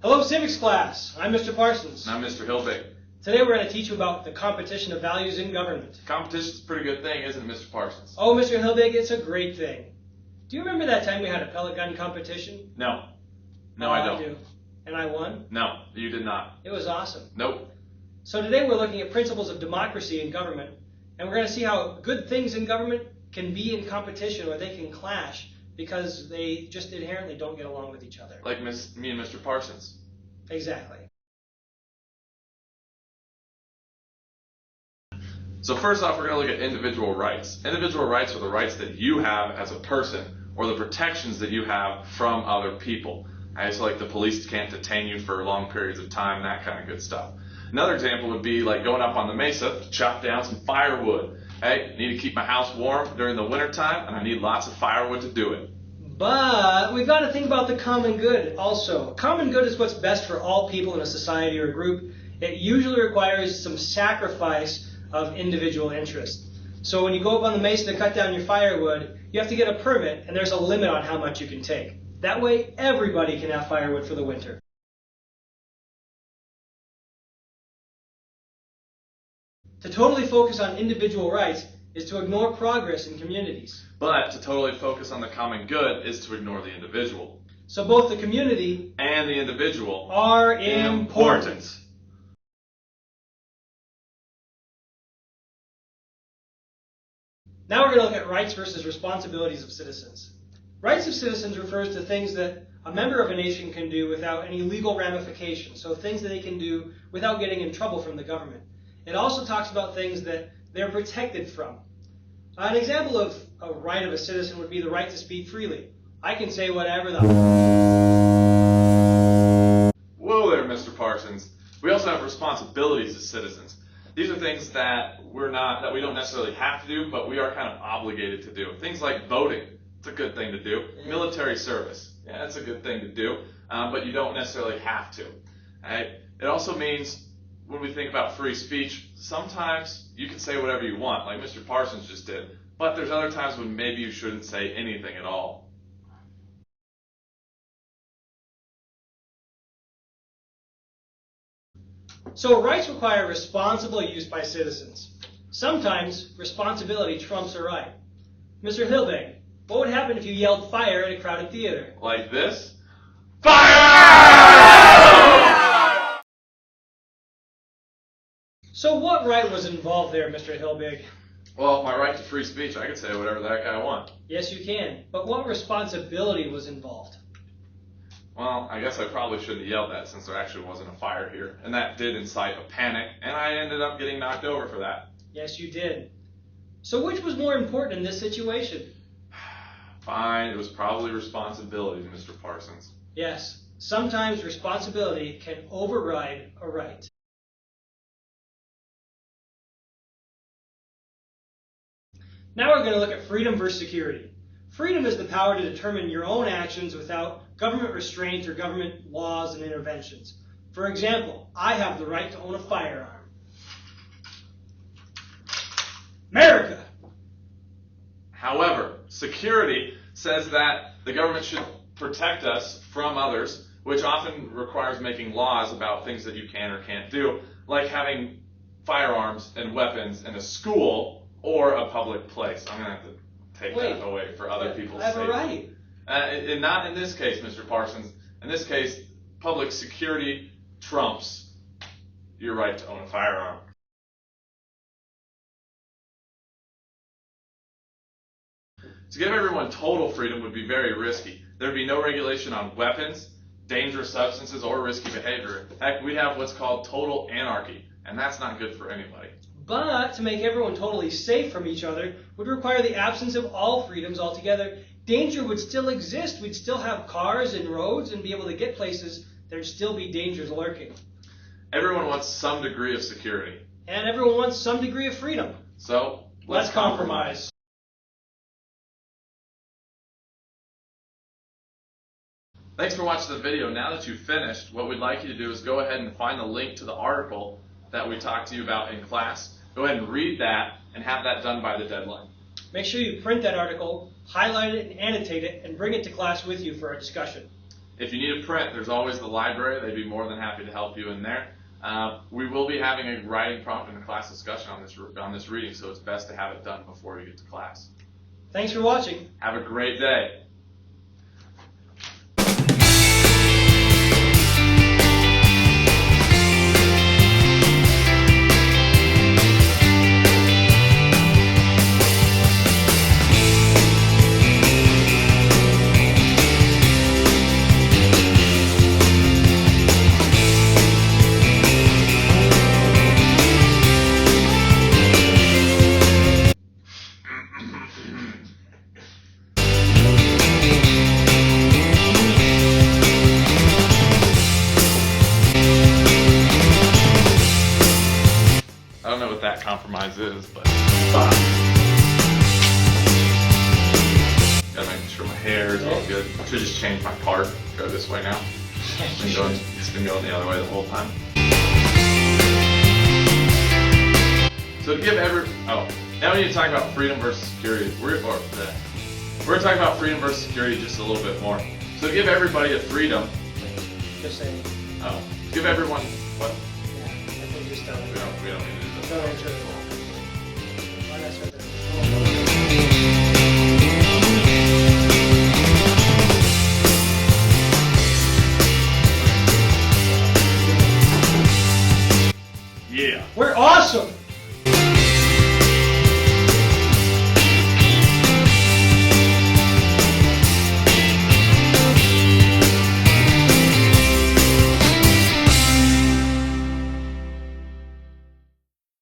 Hello, civics class. I'm Mr. Parsons. And I'm Mr. Hilbig. Today we're going to teach you about the competition of values in government. Competition's a pretty good thing, isn't it, Mr. Parsons? Oh, Mr. Hilbig, it's a great thing. Do you remember that time we had a pellet gun competition? No. No, Oh, I don't. do. And I won? No, you did not. It was awesome. Nope. So today we're looking at principles of democracy in government, and we're going to see how good things in government can be in competition, or they can clash, because they just inherently don't get along with each other. Like me and Mr. Parsons. Exactly. So first off, we're going to look at individual rights. Individual rights are the rights that you have as a person, or the protections that you have from other people. So like the police can't detain you for long periods of time, that kind of good stuff. Another example would be like going up on the mesa to chop down some firewood. Hey, I need to keep my house warm during the winter time, and I need lots of firewood to do it. But we've got to think about the common good also. Common good is what's best for all people in a society or group. It usually requires some sacrifice of individual interest. So when you go up on the mesa to cut down your firewood, you have to get a permit, and there's a limit on how much you can take. That way, everybody can have firewood for the winter. To totally focus on individual rights is to ignore progress in communities. But to totally focus on the common good is to ignore the individual. So both the community and the individual are important. Now we're going to look at rights versus responsibilities of citizens. Rights of citizens refers to things that a member of a nation can do without any legal ramifications, so things that they can do without getting in trouble from the government. It also talks about things that they're protected from. An example of a right of a citizen would be the right to speak freely. I can say whatever the... Whoa there, Mr. Parsons. We also have responsibilities as citizens. These are things that we don't necessarily have to do, but we are kind of obligated to do. Things like voting. It's a good thing to do. Military service. Yeah, that's a good thing to do, but you don't necessarily have to. Right? It also means when we think about free speech, sometimes you can say whatever you want, like Mr. Parsons just did, but there's other times when maybe you shouldn't say anything at all. So rights require responsible use by citizens. Sometimes responsibility trumps a right. Mr. Hilbig, what would happen if you yelled fire at a crowded theater? Like this? Fire! So what right was involved there, Mr. Hilbig? Well, my right to free speech, I can say whatever the heck I want. Yes, you can. But what responsibility was involved? Well, I guess I probably shouldn't have yelled that since there actually wasn't a fire here. And that did incite a panic, and I ended up getting knocked over for that. Yes, you did. So which was more important in this situation? Fine, it was probably responsibility, Mr. Parsons. Yes, sometimes responsibility can override a right. Now we're going to look at freedom versus security. Freedom is the power to determine your own actions without government restraint or government laws and interventions. For example, I have the right to own a firearm. America! However, security says that the government should protect us from others, which often requires making laws about things that you can or can't do, like having firearms and weapons in a school or a public place. I'm going to have to take that away for other people's sake. I have a right. And not in this case, Mr. Parsons. In this case, public security trumps your right to own a firearm. To give everyone total freedom would be very risky. There would be no regulation on weapons, dangerous substances, or risky behavior. Heck, we'd have what's called total anarchy, and that's not good for anybody. But to make everyone totally safe from each other would require the absence of all freedoms altogether. Danger would still exist. We'd still have cars and roads and be able to get places. There'd still be dangers lurking. Everyone wants some degree of security. And everyone wants some degree of freedom. So, let's compromise. Thanks for watching the video. Now that you've finished, what we'd like you to do is go ahead and find the link to the article that we talked to you about in class. Go ahead and read that and have that done by the deadline. Make sure you print that article, highlight it and annotate it, and bring it to class with you for our discussion. If you need a print, there's always the library. They'd be more than happy to help you in there. We will be having a writing prompt in a class discussion on this reading, so it's best to have it done before you get to class. Thanks for watching. Have a great day. I don't know what that compromise is, but gotta make sure my hair is all good. I should just change my part, go this way now. It's been going the other way the whole time. So to give now we need to talk about freedom versus security. We're gonna talk about freedom versus security just a little bit more. So to give everybody a freedom. Just saying. Give everyone what? Yeah, I think just tell me. We don't need to do that. Don't answer.